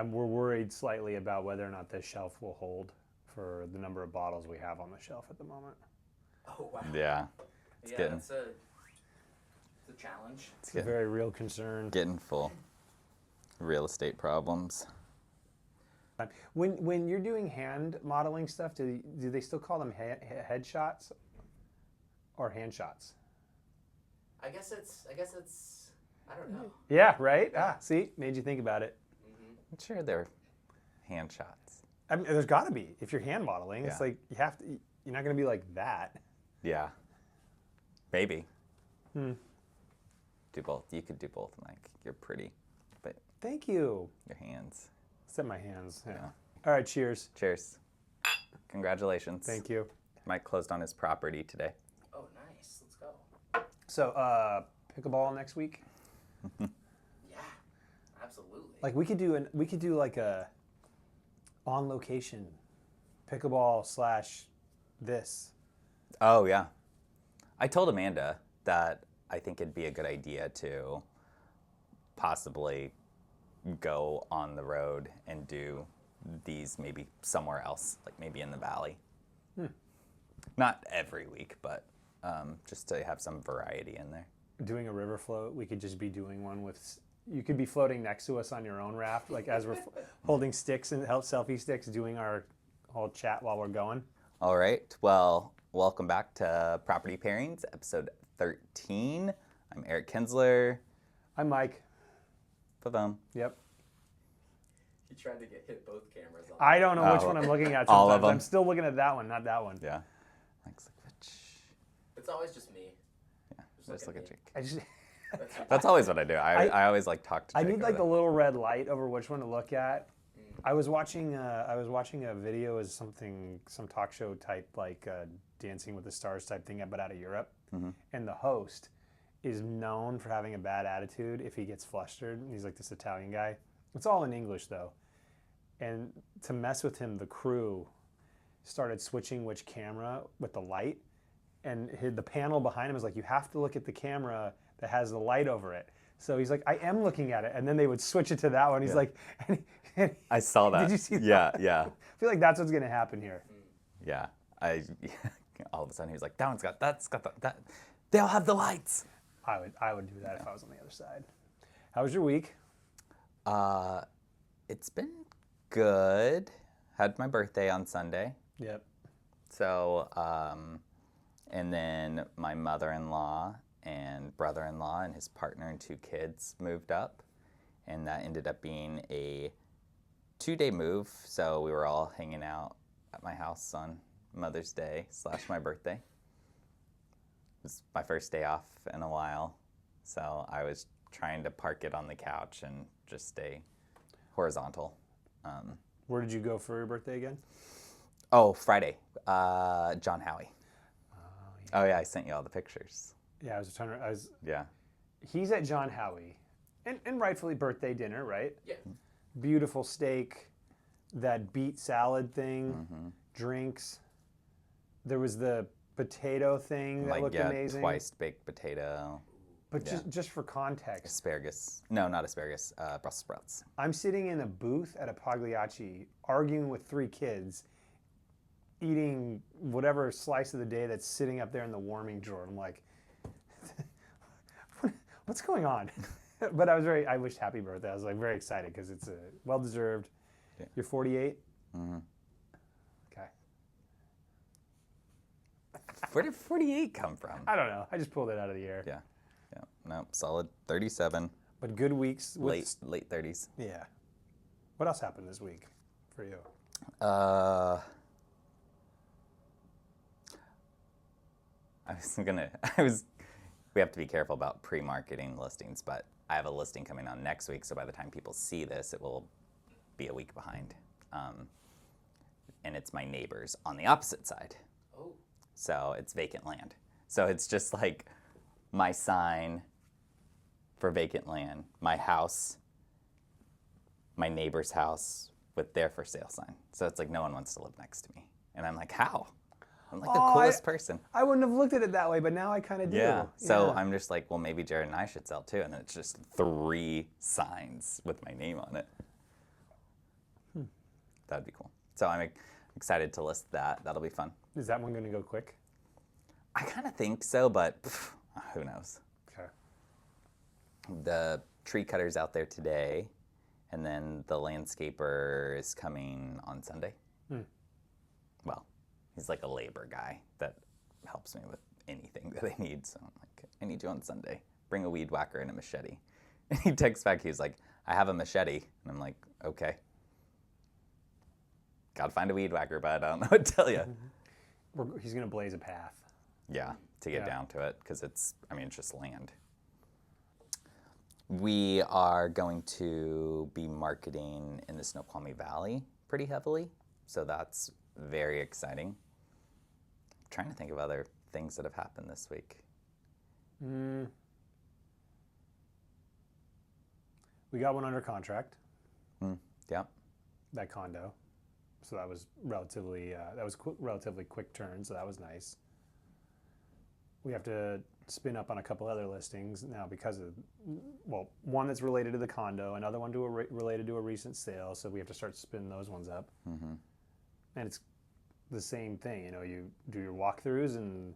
we're worried slightly about whether or not this shelf will hold for the number of bottles we have on the shelf at the moment. Oh, wow. Yeah. It's getting, it's a challenge. It's a very real concern. Getting full. Real estate problems. When you're doing hand modeling stuff, do they still call them head shots or hand shots? I guess it's. I don't know. Yeah, right. See, made you think about it. I'm sure they're hand shots. I mean, there's got to be. If you're hand modeling, it's like you have to. You're not going to be like that. Yeah. Maybe. Do both. You could do both, Mike. You're pretty, but Thank you. your hands. Except my hands. Yeah. Yeah. All right. Cheers. Cheers. Congratulations. Thank you. Mike closed on his property today. Oh, nice. Let's go. So, pickleball next week. Yeah, absolutely. Like we could do like a on location pickleball / this. Oh, yeah. I told Amanda that I think it'd be a good idea to possibly go on the road and do these maybe somewhere else, like maybe in the valley. Not every week, but just to have some variety in there. Doing a river float, we could just be doing one with. You could be floating next to us on your own raft, like as we're holding sticks and selfie sticks, doing our whole chat while we're going. All right. Well, welcome back to Property Pairings, episode 13. I'm Eric Kinzler. I'm Mike. Pavone. Yep. He tried to hit both cameras on. I don't know which one I'm looking at. All Sometimes. of them. I'm still looking at that one, not that one. Yeah. Mike's like, which? It's always just me. Yeah. Just look at Jake. I just. That's always what I do. I always like talk to Jake. I need like over the little red light over which one to look at. I was watching a video as some talk show type like Dancing with the Stars type thing, but out of Europe, and the host is known for having a bad attitude if he gets flustered. He's like this Italian guy. It's all in English though, and to mess with him, the crew started switching which camera with the light, and the panel behind him is like, you have to look at the camera that has the light over it. So he's like, I am looking at it. And then they would switch it to that one. He's like, I saw that. Did you see that? Yeah, yeah. I feel like that's what's going to happen here. Yeah. All of a sudden he was like, that one's got that. They all have the lights. I would do that if I was on the other side. How was your week? It's been good. Had my birthday on Sunday. Yep. So, and then my mother-in-law and brother-in-law and his partner and 2 kids moved up, and that ended up being a 2-day move. So we were all hanging out at my house on Mother's Day / my birthday. It was my first day off in a while, so I was trying to park it on the couch and just stay horizontal. Where did you go for your birthday again? Oh, Friday. John Howie. Oh yeah, I sent you all the pictures. Yeah, Yeah. He's at John Howie, and rightfully birthday dinner, right? Yeah. Beautiful steak, that beet salad thing, drinks. There was the potato thing that looked amazing. Twice baked potato. But just for context, Asparagus. No, not asparagus. Brussels sprouts. I'm sitting in a booth at a Pagliacci arguing with 3 kids, eating whatever slice of the day that's sitting up there in the warming drawer. I'm like, what's going on? But I wished happy birthday. I was like very excited because it's a well-deserved. Yeah. You're 48? Mm-hmm. Okay. Where did 48 come from? I don't know. I just pulled it out of the air. Yeah. Yeah. No, solid 37. But good weeks. Late 30s. Yeah. What else happened this week for you? We have to be careful about pre-marketing listings, but I have a listing coming on next week, so by the time people see this, it will be a week behind. And it's my neighbors on the opposite side. Oh. So it's vacant land. So it's just like my sign for vacant land, my house, my neighbor's house with their for sale sign. So it's like no one wants to live next to me. And I'm like, how? I'm like the coolest person. I wouldn't have looked at it that way, but now I kind of do. Yeah. So I'm just like, well, maybe Jared and I should sell too. And then it's just 3 signs with my name on it. that'd be cool. So I'm excited to list that. That'll be fun. Is that one going to go quick? I kind of think so, but who knows? Okay. The tree cutter's out there today, and then the landscaper is coming on Sunday. Well, he's like a labor guy that helps me with anything that I need. So I'm like, I need you on Sunday. Bring a weed whacker and a machete. And he texts back, he's like, I have a machete. And I'm like, okay. Gotta find a weed whacker, but I don't know what to tell you. He's going to blaze a path. Yeah, to get down to it, because it's just land. We are going to be marketing in the Snoqualmie Valley pretty heavily, so that's very exciting. I'm trying to think of other things that have happened this week. We got one under contract. Yeah. That condo. So that was relatively quick turn, so that was nice. We have to spin up on a couple other listings now because of, well, one that's related to the condo, another one related to a recent sale, so we have to start spinning those ones up. And it's the same thing, you do your walkthroughs and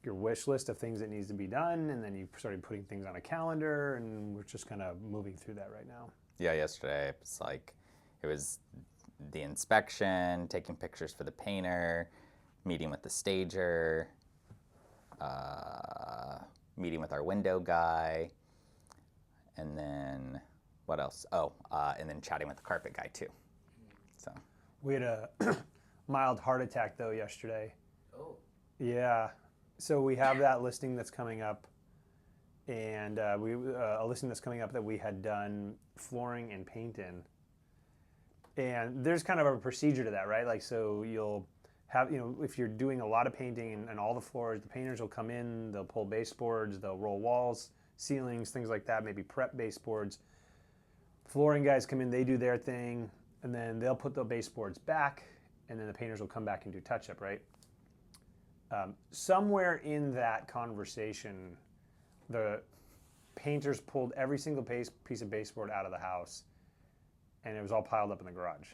your wish list of things that needs to be done, and then you started putting things on a calendar, and we're just kind of moving through that right now. Yeah, yesterday it was the inspection, taking pictures for the painter, meeting with the stager, meeting with our window guy, and then what else? And then chatting with the carpet guy too. So we had a mild heart attack though yesterday. Oh. Yeah. So we have that listing that's coming up, and a listing that's coming up that we had done flooring and paint in. And there's kind of a procedure to that, right? Like, so you'll have, if you're doing a lot of painting and all the floors, the painters will come in, they'll pull baseboards, they'll roll walls, ceilings, things like that, maybe prep baseboards. Flooring guys come in, they do their thing, and then they'll put the baseboards back, and then the painters will come back and do touch-up, right? Somewhere in that conversation, the painters pulled every single piece of baseboard out of the house, and it was all piled up in the garage.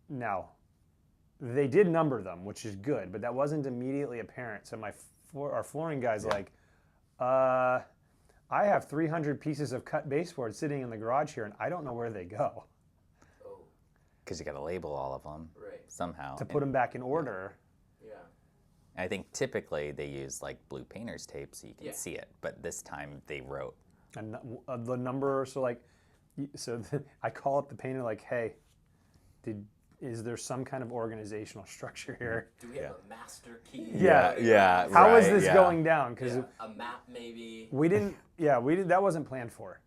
Now, they did number them, which is good, but that wasn't immediately apparent. So our flooring guy's like, I have 300 pieces of cut baseboard sitting in the garage here, and I don't know where they go. Oh. Because you got to label all of them somehow. To put them back in order. Yeah. I think typically they use like blue painter's tape so you can see it, but this time they wrote. And the number, I call up the painter like, hey, is there some kind of organizational structure here? Do we have a master key? Yeah. How is this going down? Because a map maybe. we didn't. That wasn't planned for.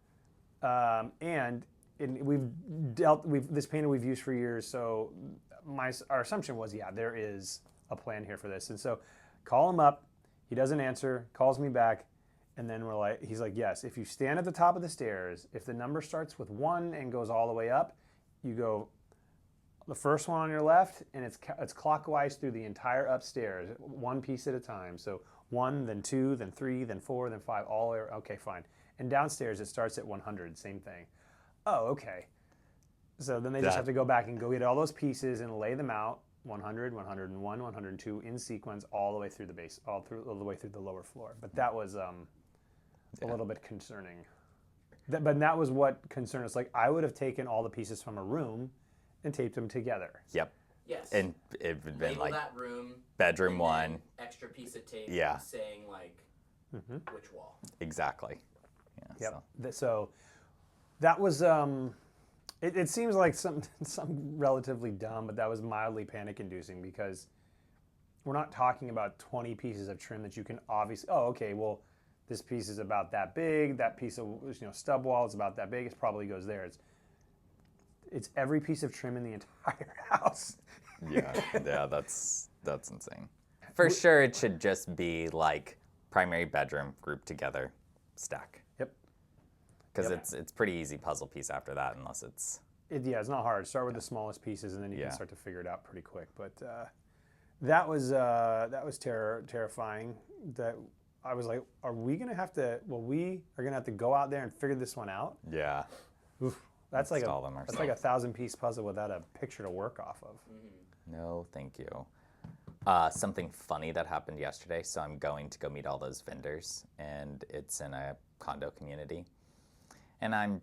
And this painter we've used for years. So our assumption was, there is a plan here for this. And so, call him up. He doesn't answer. Calls me back. And then he's like, yes, if you stand at the top of the stairs, if the number starts with 1 and goes all the way up, you go the first one on your left, and it's clockwise through the entire upstairs, one piece at a time. So 1, then 2, then 3, then 4, then 5, all the way. Okay, fine. And downstairs, it starts at 100, same thing. Oh, okay. So then they just have to go back and go get all those pieces and lay them out, 100, 101, 102 in sequence all the way through the base, all the way through the lower floor. But that was a little bit concerning. But that was what concerned us. Like, I would have taken all the pieces from a room and taped them together. Yep. Yes. And it would have been label like that room, bedroom 1. Extra piece of tape saying which wall. Exactly. Yeah. Yep. So that was it seems like some relatively dumb, but that was mildly panic inducing because we're not talking about 20 pieces of trim that you can obviously, this piece is about that big, that piece of stub wall is about that big, it probably goes there. It's every piece of trim in the entire house. Yeah, that's insane. For sure, it should just be like primary bedroom grouped together, stack. Yep. Because it's pretty easy puzzle piece after that, unless it's. It's not hard. Start with the smallest pieces, and then you can start to figure it out pretty quick. But that was terrifying. That I was like, are we gonna have to? Well, we are gonna have to go out there and figure this one out. Yeah. Oof. That's like install them that's ourselves. like a 1,000-piece puzzle without a picture to work off of. No, thank you. Something funny that happened yesterday. So I'm going to go meet all those vendors, and it's in a condo community, and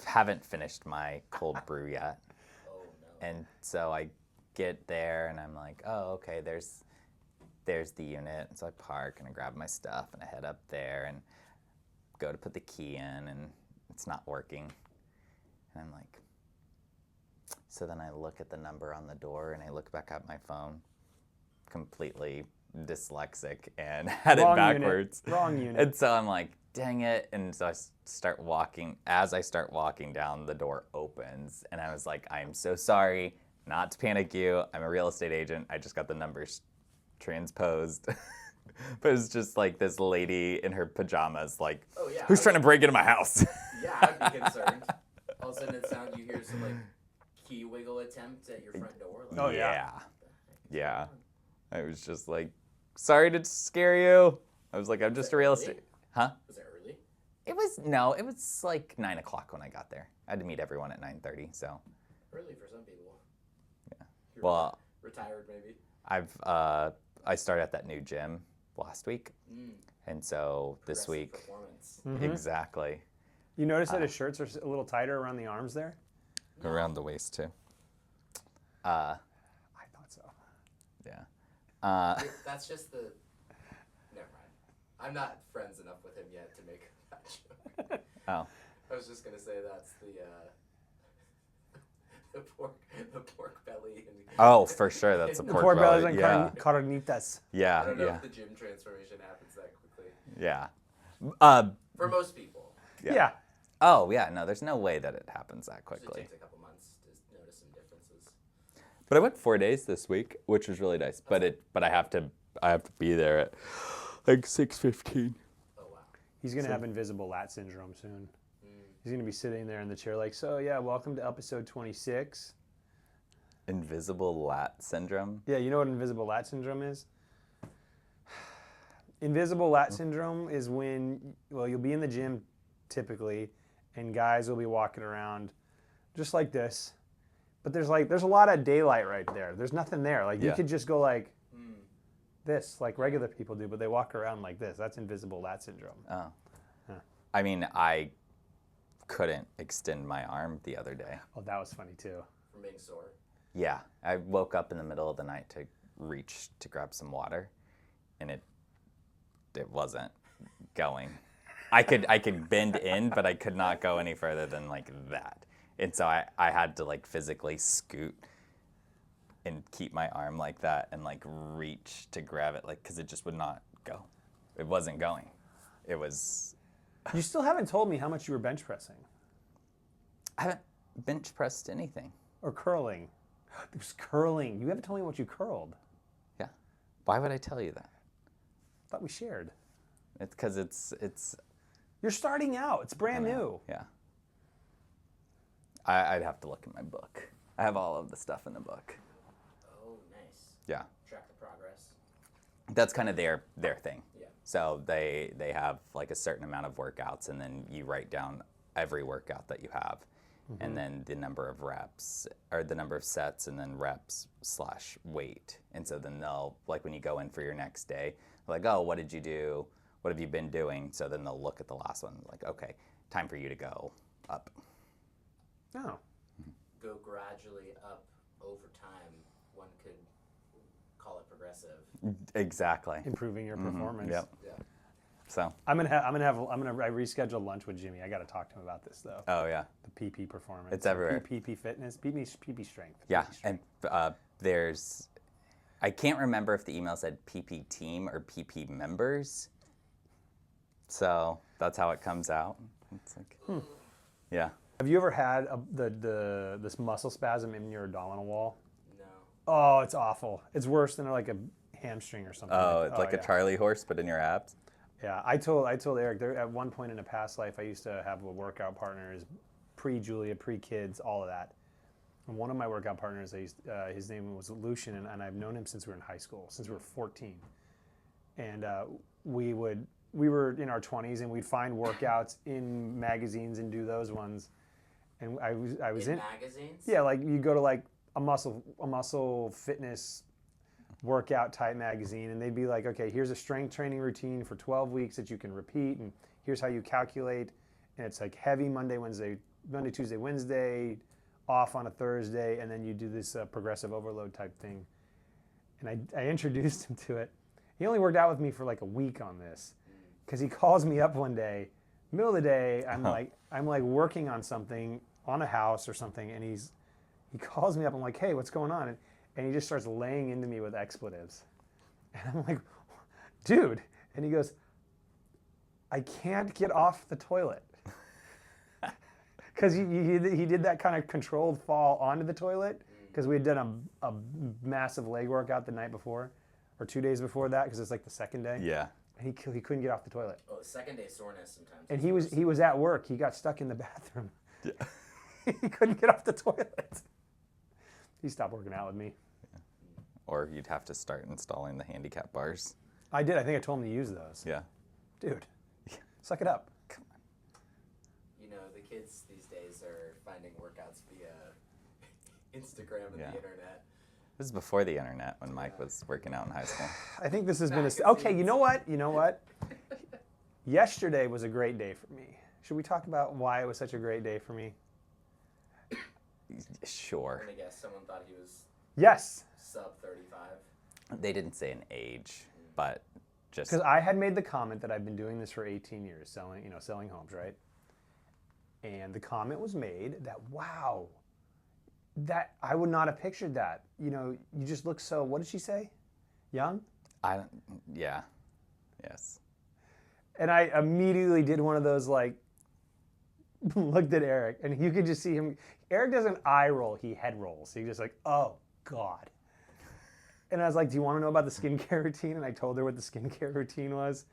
haven't finished my cold brew yet. Oh no. And so I get there, and I'm like, oh, okay, there's the unit. And so I park, and I grab my stuff, and I head up there, and go to put the key in, and it's not working. And I'm like, so then I look at the number on the door, and I look back at my phone, completely dyslexic, and had Wrong it backwards. Wrong unit. And so I'm like, dang it. And so I start walking. As I start walking down, the door opens. And I was like, I'm so sorry. Not to panic you. I'm a real estate agent. I just got the numbers transposed. But it's just like this lady in her pajamas, like, Oh, yeah. who's trying to break into my house? Yeah, I'd be concerned. All of a sudden you hear some like key wiggle attempt at your front door. Like, Oh, yeah. Yeah. I was just like, sorry to scare you. I was like, I'm just a real early? estate. Huh? Was it early? It was like 9 o'clock when I got there. I had to meet everyone at 9:30, so. Early for some people. Yeah. You're Well, retired maybe. I started at that new gym last week, and so this Progressive week. Performance. Exactly. You notice that his shirts are a little tighter around the arms there? Around the waist too. I thought so. Yeah. That's just the. Never mind. I'm not friends enough with him yet to make that joke. Oh. I was just gonna say that's the pork belly. And Oh, for sure. That's a The pork pork bellies belly. and Yeah. carnitas. I Yeah. don't know Yeah. if the gym transformation happens that quickly. Yeah. For most people, Yeah. Oh, yeah. No, there's no way that it happens that it quickly. takes a couple months to notice some differences. But I went 4 days this week, which was really nice. But I have to be there at like 6:15. Oh wow. He's going to have invisible lat syndrome soon. He's going to be sitting there in the chair like, so yeah, welcome to episode 26. Invisible lat syndrome. Yeah, you know what invisible lat syndrome is? Invisible lat syndrome is when, you'll be in the gym typically, and guys will be walking around just like this. But there's a lot of daylight right there. There's nothing there. Like you Yeah. could just go like this, like regular people do, but they walk around like this. That's invisible lat syndrome. Oh. Huh. I mean, I couldn't extend my arm the other day. Oh, that was funny too. From being sore. Yeah, I woke up in the middle of the night to reach to grab some water, and it wasn't going. I could bend in, but I could not go any further than like that. And so I had to like physically scoot and keep my arm like that and like reach to grab it, like, because it just would not go. It wasn't going. It was. You still haven't told me how much you were bench pressing I haven't bench pressed anything. or curling. It was curling. You haven't told me what you curled. Yeah. Why would I tell you that? I thought we shared. It's because it's. You're starting out. It's brand new. Yeah. I'd have to look in my book. I have all of the stuff in the book. Oh, nice. Yeah. Track the progress. That's kind of their thing. Yeah. So they have like a certain amount of workouts, and then you write down every workout that you have, and then the number of reps or the number of sets, and then reps / weight. And so then they'll, like when you go in for your next day, like, oh, what did you do? What have you been doing? So then they'll look at the last one, like, okay, time for you to go up. Oh. Go gradually up over time. One could call it progressive. Exactly. Improving your performance. Yep. Yeah. So. I rescheduled lunch with Jimmy. I got to talk to him about this though. Oh yeah. The PP performance. It's everywhere. PP fitness. PP strength. Yeah, PP strength. and there's, I can't remember if the email said PP team or PP members. So that's how it comes out. It's like, yeah. Have you ever had this muscle spasm in your abdominal wall? No. Oh, it's awful. It's worse than like a hamstring or something. Oh, it's like yeah. a Charlie horse, but in your abs. Yeah, I told Eric there at one point in a past life I used to have a workout partners, pre-Julia, pre-kids, all of that. And one of my workout partners, his name was Lucian, and I've known him since we were in high school, since we were 14. And we were in our 20s, and we'd find workouts in magazines and do those ones. and I was in in magazines. yeah, like you go to like a muscle fitness workout type magazine, and they'd be like, okay, here's a strength training routine for 12 weeks that you can repeat, and here's how you calculate, and it's like heavy Monday, Tuesday, Wednesday, off on a Thursday, and then you do this progressive overload type thing. And I introduced him to it. He only worked out with me for like a week on this, because he calls me up one day, middle of the day. I'm like working on something on a house or something, and he calls me up. I'm like, hey, what's going on? And he just starts laying into me with expletives, and I'm like, dude. And he goes, I can't get off the toilet. Because he did that kind of controlled fall onto the toilet, because we had done a massive leg workout the night before, or 2 days before that, because it's like the second day. Yeah. He couldn't get off the toilet. Oh, second day soreness sometimes. And he was at work. He got stuck in the bathroom. Yeah. He couldn't get off the toilet. He stopped working out with me. Yeah. Or you'd have to start installing the handicap bars. I did. I think I told him to use those. Yeah. Dude, suck it up. Come on. You know, the kids these days are finding workouts via Instagram and the internet. This is before the internet, when Mike was working out in high school. I think this has been okay. You know what? Yesterday was a great day for me. Should we talk about why it was such a great day for me? Sure. I'm gonna guess someone thought he was Yes. sub 35. They didn't say an age, but just because I had made the comment that I've been doing this for 18 years, selling homes, right? And the comment was made that, wow, that I would not have pictured that. You know, you just look so. What did she say? Young? Yeah. Yes. And I immediately did one of those, like, looked at Eric, and you could just see him. Eric doesn't eye roll, he head rolls. He's just like, oh, God. And I was like, do you want to know about the skincare routine? And I told her what the skincare routine was.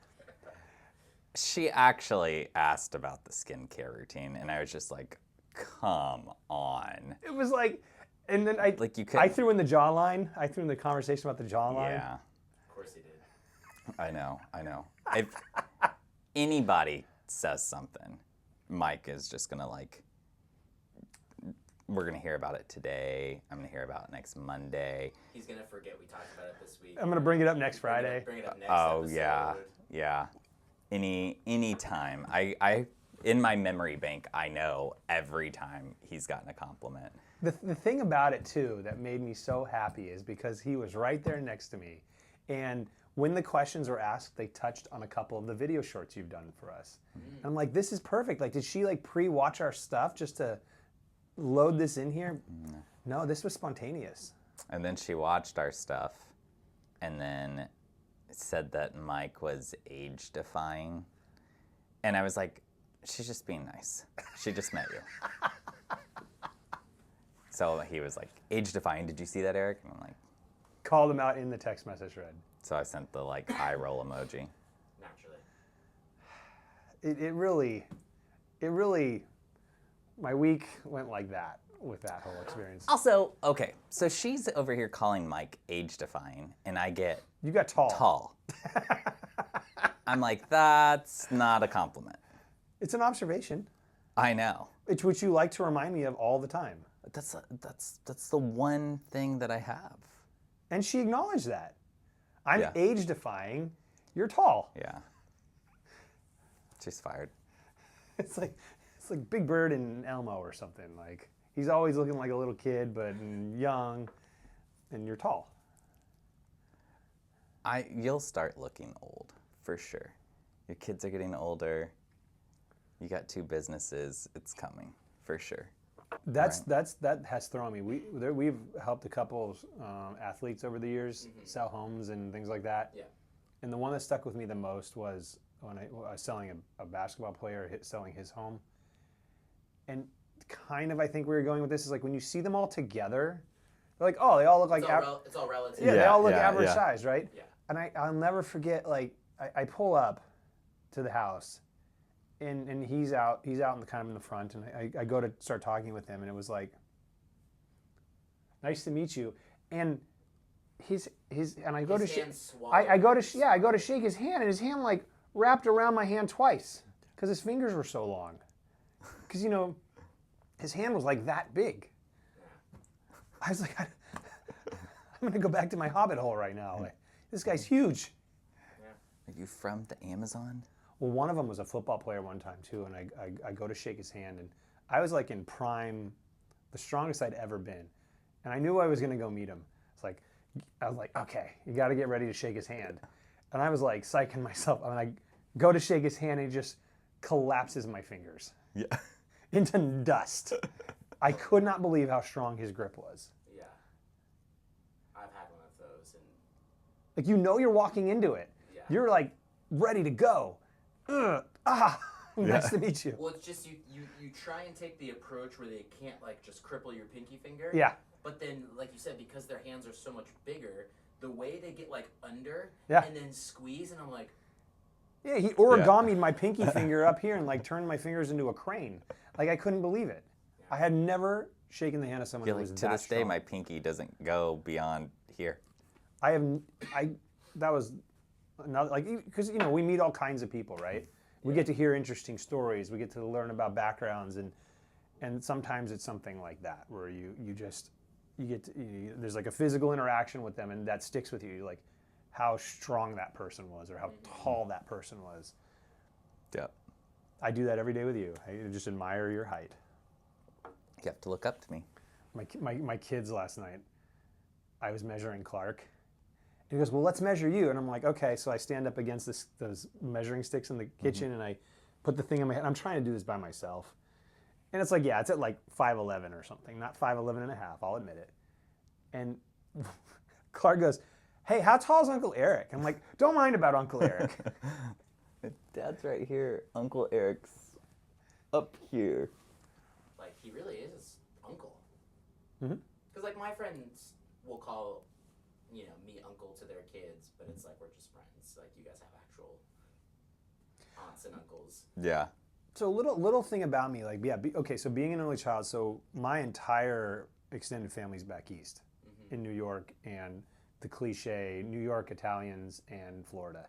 She actually asked about the skincare routine, and I was just like, come on. It was like, and then I threw in the jawline. I threw in the conversation about the jawline. Yeah. Of course he did. I know. If anybody says something, Mike is just going to like, we're going to hear about it today. I'm going to hear about it next Monday. He's going to forget we talked about it this week. I'm going to bring it up next Friday. Bring it up next episode. Yeah. Any time. I in my memory bank, I know every time he's gotten a compliment. The thing about it, too, that made me so happy is because he was right there next to me. And when the questions were asked, they touched on a couple of the video shorts you've done for us. And I'm like, this is perfect. Like, did she like pre-watch our stuff just to load this in here? No, this was spontaneous. And then she watched our stuff and then said that Mike was age-defying. And I was like, she's just being nice. She just met you. So he was like, age-defying. Did you see that, Eric? And I'm like, called him out in the text message thread. So I sent the like eye roll emoji. Naturally. It really, my week went like that with that whole experience. Also, okay, so she's over here calling Mike age-defying, and I get You got tall. tall. I'm like, that's not a compliment. It's an observation. I know. It's what you like to remind me of all the time. That's the one thing that I have. And she acknowledged that. I'm Yeah. age-defying. You're tall. Yeah. She's fired. It's like Big Bird and Elmo or something. Like, he's always looking like a little kid, but young, and you're tall. You'll start looking old, for sure. Your kids are getting older. You got 2 businesses. It's coming, for sure. That has thrown me. We've helped a couple of athletes over the years sell homes and things like that. Yeah. And the one that stuck with me the most was when I was selling a basketball player selling his home. And kind of, I think we were going with this is like when you see them all together, they're like, oh, they all look like it's all relative. yeah, they all look average size, right? Yeah. And I'll never forget. Like I pull up to the house. And he's out in the kind of in the front, and I go to start talking with him, and it was like, nice to meet you, and and I go to shake I go to shake his hand, and his hand like wrapped around my hand twice because his fingers were so long, because his hand was like that big. I was like, I'm going to go back to my hobbit hole right now. Like, this guy's huge. Are you from the Amazon? Well, one of them was a football player one time too, and I go to shake his hand, and I was like in prime, the strongest I'd ever been, and I knew I was going to go meet him. I was like, okay, you got to get ready to shake his hand, and I was like psyching myself, and I go to shake his hand, and he just collapses my fingers into dust. I could not believe how strong his grip was. Yeah. I've had one of those. And like, you know, you're walking into it. Yeah. You're like ready to go. Nice to meet you. Well, it's just you try and take the approach where they can't like just cripple your pinky finger. Yeah. But then, like you said, because their hands are so much bigger, the way they get like under and then squeeze, and I'm like, yeah, he origami'd my pinky finger up here and like turned my fingers into a crane. Like, I couldn't believe it. I had never shaken the hand of someone who was that strong. To this day, my pinky doesn't go beyond here. That was another, like, because, you know, we meet all kinds of people, right? We get to hear interesting stories. We get to learn about backgrounds, and sometimes it's something like that where there's like a physical interaction with them, and that sticks with you, like how strong that person was or how tall that person was. Yeah. I do that every day with you. I just admire your height. You have to look up to me. My kids last night, I was measuring Clark. And he goes, well, let's measure you. And I'm like, okay. So I stand up against those measuring sticks in the kitchen, and I put the thing in my head. I'm trying to do this by myself. And it's like, it's at like 5'11" or something, not 5'11 and a half, I'll admit it. And Clark goes, hey, how tall is Uncle Eric? I'm like, don't mind about Uncle Eric. Dad's right here. Uncle Eric's up here. like, he really is uncle. Mm-hmm. Because like my friends will call, you know, me uncle to their kids, but it's like we're just friends. Like, you guys have actual aunts and uncles. Yeah. So little thing about me, like, okay, so being an only child, so my entire extended family's back east in New York, and the cliche New York Italians and Florida.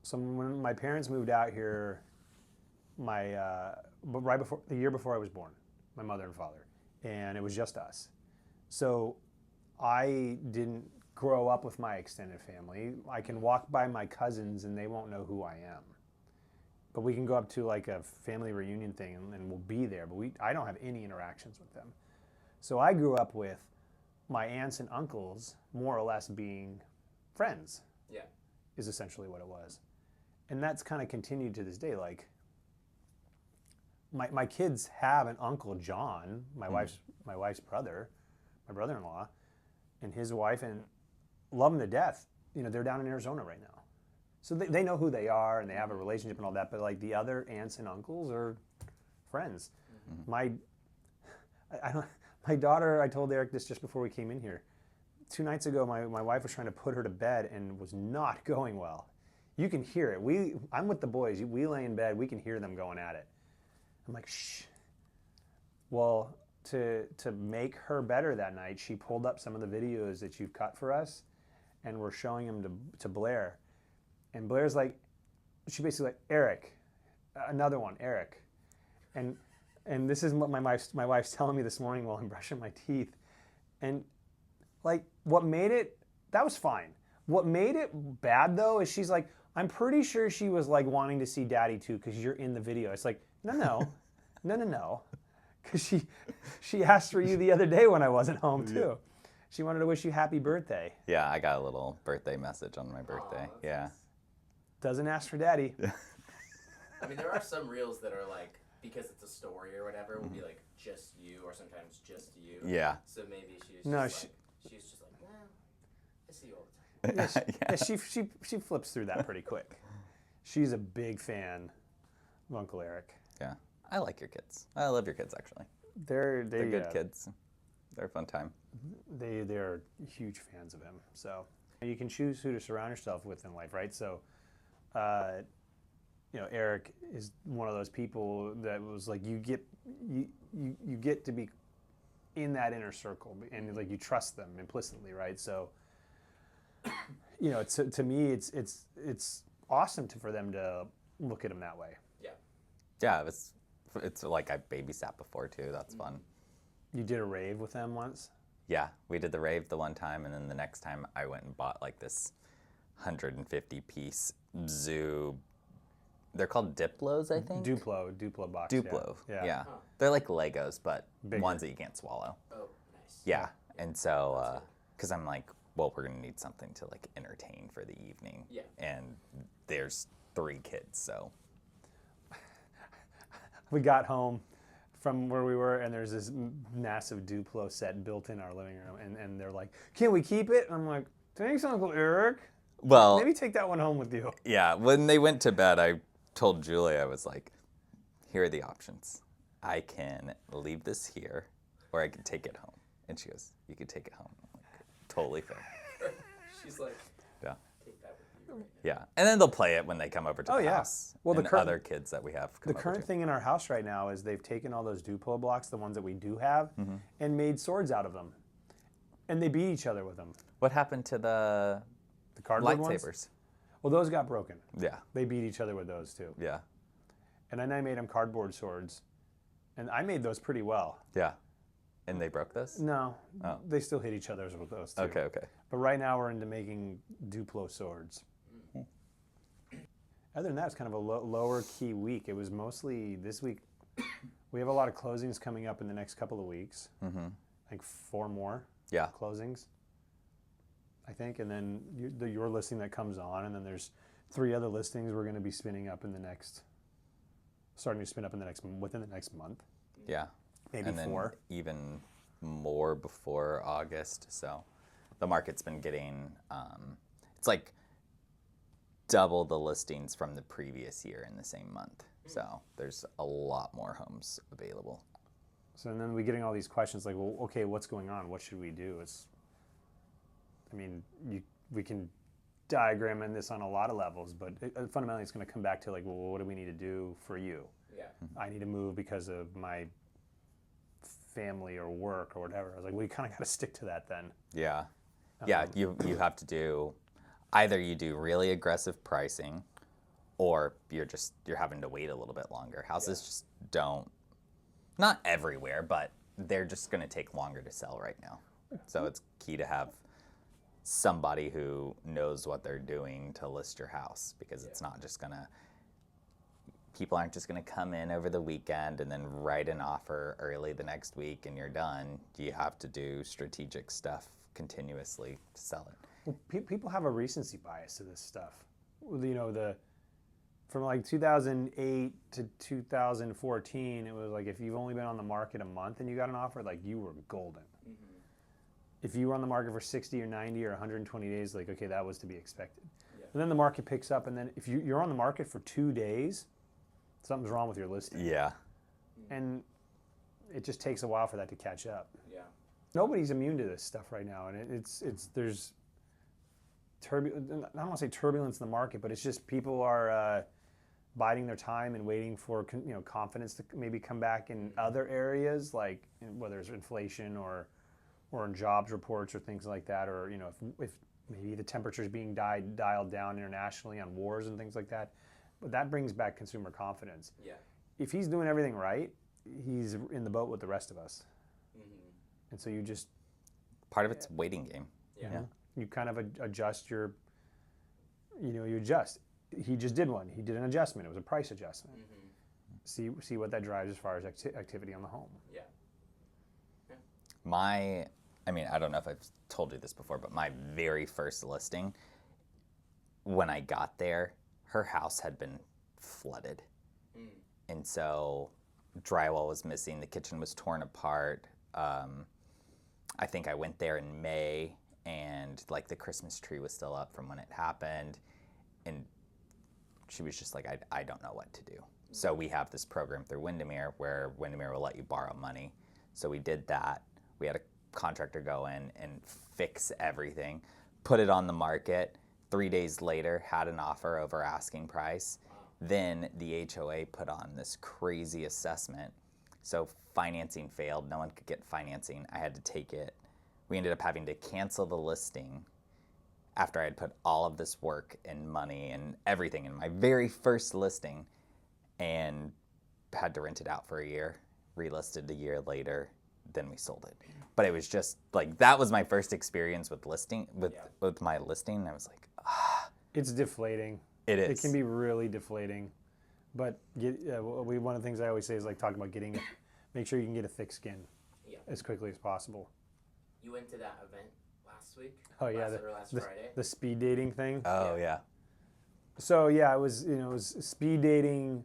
So when my parents moved out here, the year before I was born, my mother and father, and it was just us. So I didn't grow up with my extended family. I can walk by my cousins and they won't know who I am. But we can go up to like a family reunion thing and we'll be there, but I don't have any interactions with them. So I grew up with my aunts and uncles more or less being friends. Yeah. Is essentially what it was. And that's kind of continued to this day. Like, my kids have an Uncle John, my wife's brother, my brother-in-law, and his wife, and love them to death. You know, they're down in Arizona right now. So they know who they are and they have a relationship and all that, but like the other aunts and uncles are friends. My daughter, I told Eric this just before we came in here. 2 nights ago, my wife was trying to put her to bed and was not going well. You can hear it. I'm with the boys. We lay in bed. We can hear them going at it. I'm like, shh. Well, to make her better that night, she pulled up some of the videos that you've cut for us, and we're showing them to Blair. And Blair's like, she basically like, Eric, another one, Eric. And this is what my wife's telling me this morning while I'm brushing my teeth. And like, what made it, that was fine. What made it bad though is she's like, I'm pretty sure she was like wanting to see Daddy too because you're in the video. It's like, no. Because she asked for you the other day when I wasn't home too. Yeah. She wanted to wish you happy birthday. Yeah, I got a little birthday message on my birthday. Yeah. Nice. Doesn't ask for Daddy. I mean, there are some reels that are like, because it's a story or whatever, will be like just you, or sometimes just you. Yeah. So maybe she's just like, well, I see you all the time. Yeah, she flips through that pretty quick. She's a big fan of Uncle Eric. Yeah. I like your kids. I love your kids, actually. They're good kids. They're a fun time. They're huge fans of him. So you can choose who to surround yourself with in life, right? So, you know, Eric is one of those people that was like, you get to be in that inner circle, and like you trust them implicitly, right? So, you know, to me, it's awesome for them to look at him that way. Yeah, it was It's like I've babysat before too. That's fun. You did a rave with them once? Yeah, we did the rave the one time, and then the next time I went and bought like this 150-piece zoo. They're called Diplos, I think. Duplo box. Duplo. Yeah. Yeah. They're like Legos, but Bigger. ones that you can't swallow. Oh, nice. Yeah. And so, because I'm like, well, we're gonna need something to like entertain for the evening. Yeah. And there's 3 kids, so. We got home from where we were, and there's this massive Duplo set built in our living room, and they're like, "Can we keep it?" And I'm like, "Thanks, Uncle Eric. Well, Maybe take that one home with you." yeah. When they went to bed, I told Julie, I was like, "Here are the options. I can leave this here, or I can take it home." And she goes, "You can take it home." I'm like, totally fair. She's like, Yeah. take that with you right now. Yeah. And then they'll play it when they come over to the yeah. house. Well, the and current- other kids that we have come The over current to. thing in our house right now is they've taken all those Duplo blocks, the ones that we do have, and made swords out of them. And they beat each other with them. What happened to the Cardboard ones? lightsabers? Well, those got broken. Yeah. They beat each other with those too. Yeah. And then I made them cardboard swords, and I made those pretty well. Yeah. And they broke this? No, Oh. they still hit each other with those too. Okay, okay. But right now we're into making Duplo swords. Other than that, it's kind of a lower key week. It was mostly this week. We have a lot of closings coming up in the next couple of weeks. Mm-hmm. Like 4 more Yeah. closings, I think. And then your listing that comes on, and then there's 3 other listings we're going to be spinning up in the next, starting to spin up in the next, within the next month. Yeah. Maybe and then 4. even more before August. So the market's been getting, it's like double the listings from the previous year in the same month. So there's a lot more homes available. So and then we're getting all these questions like, well, okay, what's going on? What should we do? I mean, we can diagram in this on a lot of levels, but fundamentally it's going to come back to like, well, what do we need to do for you? Yeah. I need to move because of my family or work or whatever. I was like, well, you kind of got to stick to that then. Yeah. Yeah, you have to do, either you do really aggressive pricing, or you're having to wait a little bit longer. Houses just don't, not everywhere, but they're just going to take longer to sell right now. So it's key to have somebody who knows what they're doing to list your house, because it's not just going to, people aren't just going to come in over the weekend and then write an offer early the next week and you're done. You have to do strategic stuff continuously to sell it. Well, people have a recency bias to this stuff. You know, from like 2008 to 2014, it was like if you've only been on the market a month and you got an offer, like you were golden. Mm-hmm. If you were on the market for 60 or 90 or 120 days, like, okay, that was to be expected. Yeah. And then the market picks up, and then if you're on the market for 2 days, something's wrong with your listing. Yeah. And it just takes a while for that to catch up. Yeah. Nobody's immune to this stuff right now, and there's I don't want to say turbulence in the market, but it's just people are biding their time and waiting for confidence to maybe come back in other areas, like whether it's inflation or in jobs reports or things like that, or if maybe the temperature is being dialed down internationally on wars and things like that. But that brings back consumer confidence. Yeah. If he's doing everything right, he's in the boat with the rest of us. Mm-hmm. And so you just Part of it's waiting game. Yeah. you kind of adjust you adjust. He just did one. He did an adjustment. It was a price adjustment. Mm-hmm. See what that drives as far as activity on the home. Yeah. I mean, I don't know if I've told you this before, but my very first listing, when I got there, her house had been flooded. Mm. And so drywall was missing, the kitchen was torn apart. I think I went there in May, and like the Christmas tree was still up from when it happened. And she was just like, I don't know what to do. So we have this program through Windermere where Windermere will let you borrow money. So we did that. We had a contractor go in and fix everything, put it on the market. 3 days later, had an offer over asking price. Wow. Then the HOA put on this crazy assessment. So financing failed. No one could get financing. I had to take it. We ended up having to cancel the listing after I had put all of this work and money and everything in my very first listing. And had to rent it out for a year, relisted a year later, then we sold it. But it was just like, that was my first experience with listing, with my listing. I was like, It's deflating. It is. It can be really deflating. But one of the things I always say is like talking about make sure you can get a thick skin as quickly as possible. You went to that event last week? Oh yeah, last Friday? The speed dating thing. oh yeah. So yeah, it was speed dating,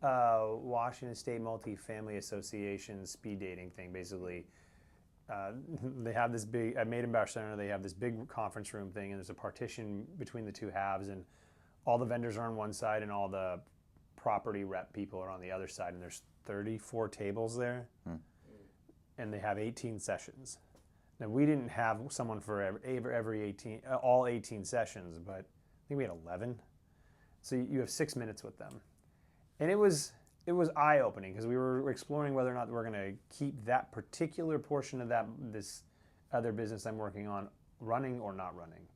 Washington State Multifamily Association speed dating thing. Basically, they have this big at Made in Bauer Center. They have this big conference room thing, and there's a partition between the two halves, and all the vendors are on one side, and all the property rep people are on the other side. And there's 34 tables there, and they have 18 sessions. Now we didn't have someone for every 18, all 18 sessions, but I think we had 11. So you have 6 minutes with them, and it was eye-opening because we were exploring whether or not we're going to keep that particular portion of this other business I'm working on running or not running.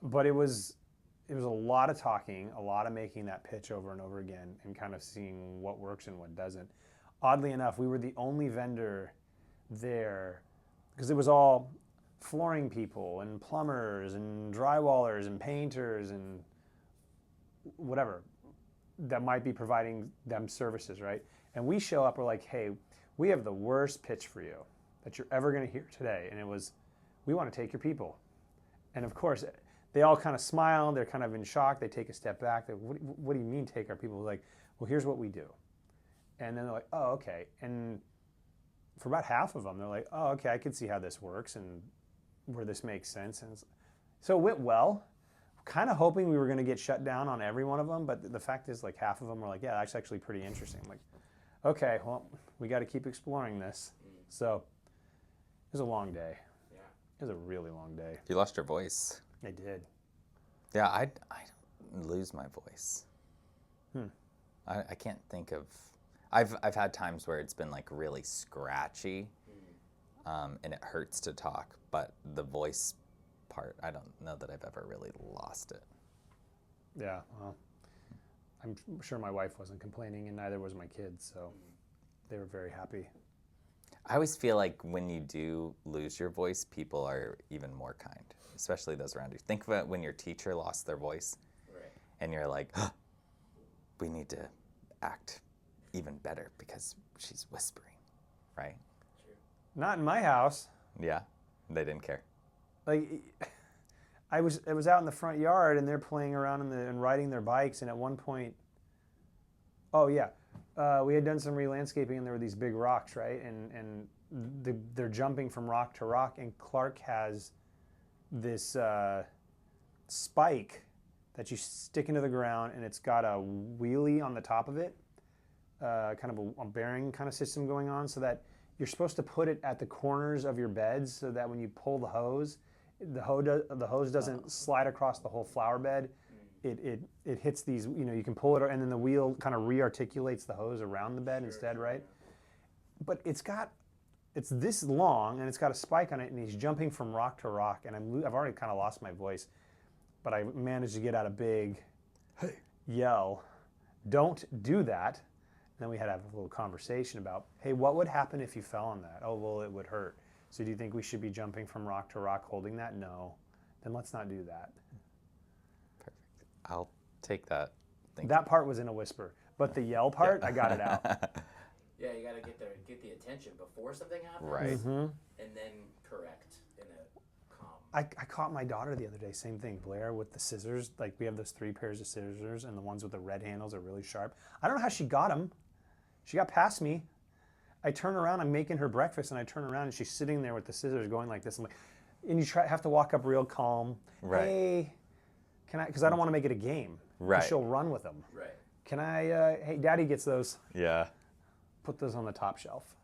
But it was a lot of talking, a lot of making that pitch over and over again, and kind of seeing what works and what doesn't. Oddly enough, we were the only vendor there because it was all flooring people and plumbers and drywallers and painters and whatever that might be providing them services, right? And we show up, we're like, hey, we have the worst pitch for you that you're ever going to hear today. And it was, we want to take your people. And of course, they all kind of smile. They're kind of in shock. They take a step back. What do you mean take our people? We're like, well, here's what we do. And then they're like, oh, okay. And for about half of them, they're like, oh, okay, I can see how this works and where this makes sense. And so it went well. Kind of hoping we were going to get shut down on every one of them, but the fact is, like, half of them were like, yeah, that's actually pretty interesting. I'm like, okay, well, we got to keep exploring this. So it was a long day. Yeah. It was a really long day. You lost your voice. I did. Yeah, I don't lose my voice. I can't think of. I've had times where it's been like really scratchy, and it hurts to talk, but the voice part, I don't know that I've ever really lost it. Yeah, well, I'm sure my wife wasn't complaining, and neither was my kids, so they were very happy. I always feel like when you do lose your voice, people are even more kind, especially those around you. Think of it when your teacher lost their voice, and you're like, oh, we need to act even better because she's whispering, right? True. Not in my house. Yeah, they didn't care. Like, I was out in the front yard, and they're playing around and riding their bikes, and at one point, we had done some re-landscaping, and there were these big rocks, right? And they're jumping from rock to rock, and Clark has this spike that you stick into the ground, and it's got a wheelie on the top of it, kind of a bearing kind of system going on, so that you're supposed to put it at the corners of your beds so that when you pull the hose doesn't slide across the whole flower bed. It hits these, you can pull it, and then the wheel kind of re-articulates the hose around the bed instead, right? But it's this long, and it's got a spike on it, and he's jumping from rock to rock, and I've already kind of lost my voice, but I managed to get out a big yell, don't do that. And then we had to have a little conversation about, hey, what would happen if you fell on that? Oh, well, it would hurt. So do you think we should be jumping from rock to rock holding that? No. Then let's not do that. Perfect. I'll take that. That part was in a whisper, but the yell part, I got it out. Yeah, you got to get the attention before something happens. Right. Mm-hmm. And then correct in a calm. I caught my daughter the other day, same thing, Blair, with the scissors. Like, we have those 3 pairs of scissors, and the ones with the red handles are really sharp. I don't know how she got them. She got past me. I turn around, I'm making her breakfast, and I turn around, and she's sitting there with the scissors going like this. I'm like, and you have to walk up real calm. Right. Hey, can I? Because I don't want to make it a game. Right. She'll run with them. Right. Can I? Hey, Daddy gets those. Yeah. Put those on the top shelf.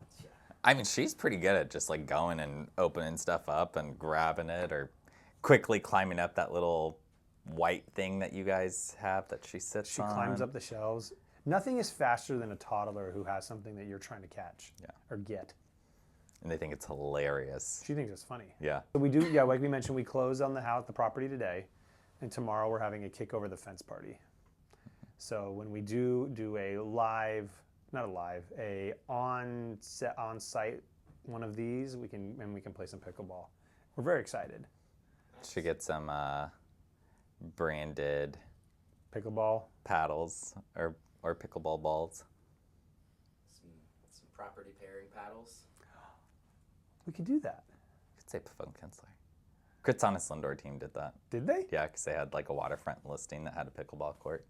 I mean, she's pretty good at just like going and opening stuff up and grabbing it, or quickly climbing up that little white thing that you guys have that she sits on. She climbs up the shelves. Nothing is faster than a toddler who has something that you're trying to catch or get. And they think it's hilarious. She thinks it's funny. Yeah. So we do, like we mentioned, we closed on the property today, and tomorrow we're having a kick over the fence party. So when we do a live, not a live, a on site one of these, we can play some pickleball. We're very excited. Should get some branded Pickleball paddles or pickleball balls. Some property pairing paddles. We could do that. Could say Pavone Kinzler. Kritzonis Lindor team did that. Did they? Yeah, because they had like a waterfront listing that had a pickleball court.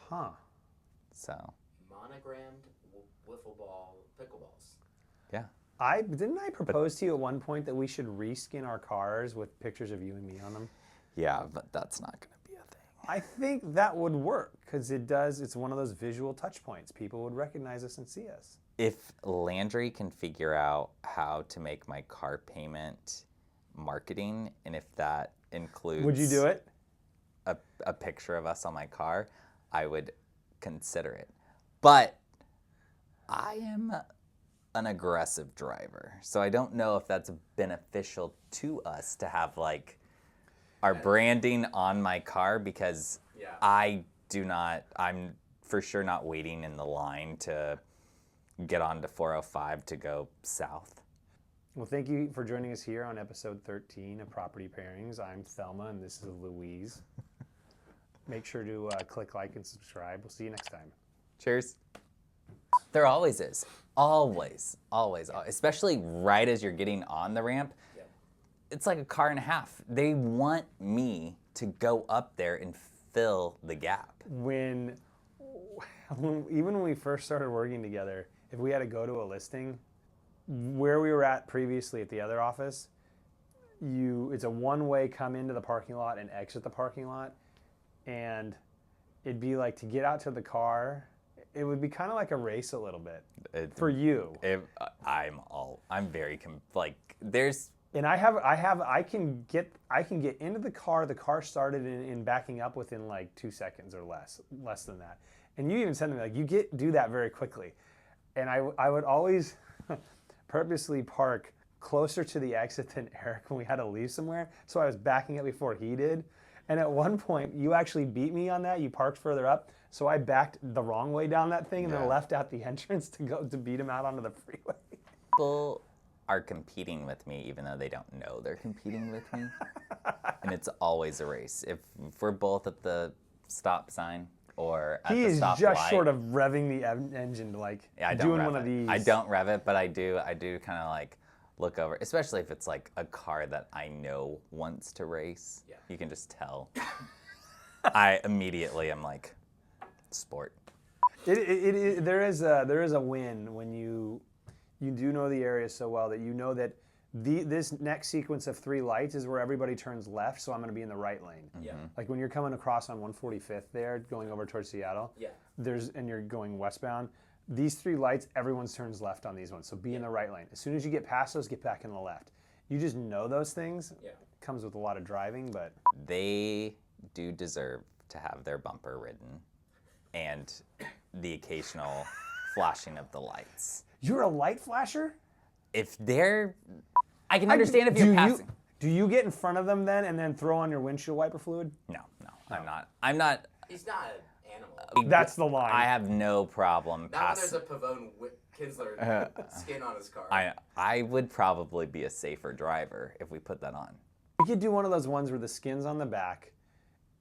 Huh. So. Monogrammed wiffle ball pickleballs. Yeah. Didn't I propose to you at one point that we should reskin our cars with pictures of you and me on them? Yeah, but that's not going to be a thing. I think that would work because it's one of those visual touch points. People would recognize us and see us. If Landry can figure out how to make my car payment marketing, and if that includes... Would you do it? A picture of us on my car, I would consider it. But I am an aggressive driver, so I don't know if that's beneficial to us to have like our branding on my car, because I'm for sure not waiting in the line to get onto 405 to go south. Well, thank you for joining us here on episode 13 of Property Pairings. I'm Thelma and this is Louise. Make sure to click like and subscribe. We'll see you next time. Cheers. There always is. Always. Especially right as you're getting on the ramp. Yeah. It's like a car and a half. They want me to go up there and fill the gap. Even when we first started working together, if we had to go to a listing, where we were at previously at the other office, it's a one-way come into the parking lot and exit the parking lot, and it'd be like to get out to the car, it would be kind of like a race a little bit for you. I'm very there's. And I can get into the car started in backing up within like 2 seconds or less than that. And you even said to me, like, you do that very quickly. And I would always purposely park closer to the exit than Eric when we had to leave somewhere. So I was backing up before he did. And at one point, you actually beat me on that. You parked further up. So I backed the wrong way down that thing and then left out the entrance to beat him out onto the freeway. People are competing with me even though they don't know they're competing with me. And it's always a race. If we're both at the stop sign or at the stop light. He is just sort of revving the engine, like doing one of these. I don't rev it, but I do kind of like look over, especially if it's like a car that I know wants to race. Yeah. You can just tell. I immediately am like, sport. There is a win when you do know the area so well that you know that this next sequence of 3 lights is where everybody turns left, so I'm going to be in the right lane. Yeah. Like when you're coming across on 145th there, going over towards Seattle. Yeah. And you're going westbound. These 3 lights, everyone turns left on these ones, so be in the right lane. As soon as you get past those, get back in the left. You just know those things. Yeah. It comes with a lot of driving, but they do deserve to have their bumper ridden, and the occasional flashing of the lights. You're a light flasher? I can understand if you're passing. Do you get in front of them then and then throw on your windshield wiper fluid? No, I'm not. He's not an animal. That's the line. I have no problem passing. Now there's a Pavone Kinzler skin on his car. I would probably be a safer driver if we put that on. We could do one of those ones where the skin's on the back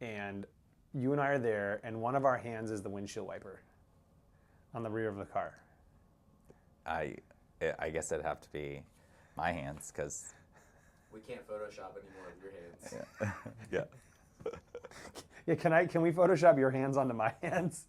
and you and I are there and one of our hands is the windshield wiper on the rear of the car. I guess it'd have to be my hands because we can't Photoshop any more of your hands. Yeah. Yeah. Can we Photoshop your hands onto my hands?